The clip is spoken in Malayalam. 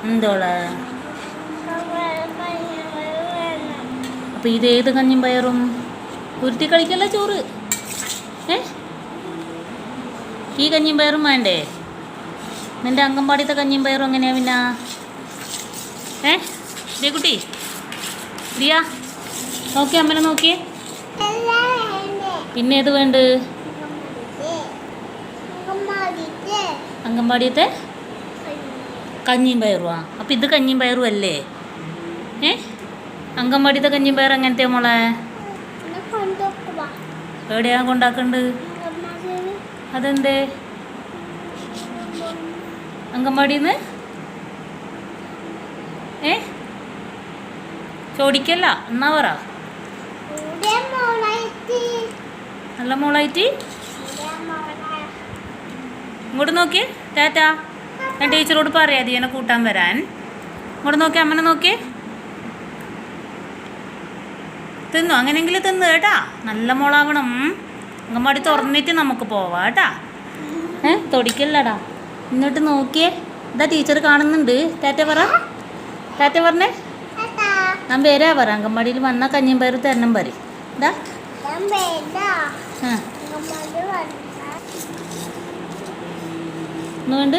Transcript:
എന്തോളെ? അപ്പം ഇതേത് കഞ്ഞിയും പയറും? ഉരുട്ടി കളിക്കല്ല ചോറ്. ഈ കഞ്ഞിയും പയറും വേണ്ടേ? നിൻ്റെ അംഗൻവാടിത്തെ കഞ്ഞിയും പയറും എങ്ങനെയാ പിന്നെ? ദേ കുട്ടി ദിയ നോക്കി, അമ്മനെ നോക്കിയേ. പിന്നെ ഏത് വേണ്ട? അംഗൻവാടിയത്തെ കഞ്ഞിയും പയറുവാ? അപ്പം ഇത് കഞ്ഞിയും പയറും അല്ലേ? അംഗൻവാടിയത്തെ കഞ്ഞിയും പയറും എങ്ങനത്തെയാ മോളെ? എവിടെയാ കൊണ്ടാക്കണ്ട്? അതെന്തേ? അംഗൻവാടിന്ന് ചോടിക്കല്ല എന്നാ പറ. നല്ല മോളായിട്ട് ഇങ്ങോട്ട് നോക്കിയേ. ടാറ്റാ. ഞാൻ ടീച്ചറോട് പറയാം ദിയനെ കൂട്ടാൻ വരാൻ. ഇങ്ങോട്ട് നോക്കി, അമ്മനെ നോക്കിയേ. തിന്നു, അങ്ങനെയെങ്കിൽ തിന്നു കേട്ടാ. നല്ല മോളാവണം. അംഗൻവാടി തുറന്നിട്ട് നമുക്ക് പോവാം കേട്ടാ. തൊടിക്കല്ലടാ. ഇങ്ങോട്ട് നോക്കിയേ. ഇതാ ടീച്ചർ കാണുന്നുണ്ട്. ടാറ്റ പറ. ടാറ്റ പറഞ്ഞേ. ഞാൻ വരാ പറ. അംഗൻവാടിയിൽ വന്നാൽ കഞ്ഞിയും പയറും തരണം പറയും. ഇതാ ഒന്ന് വേണ്ട.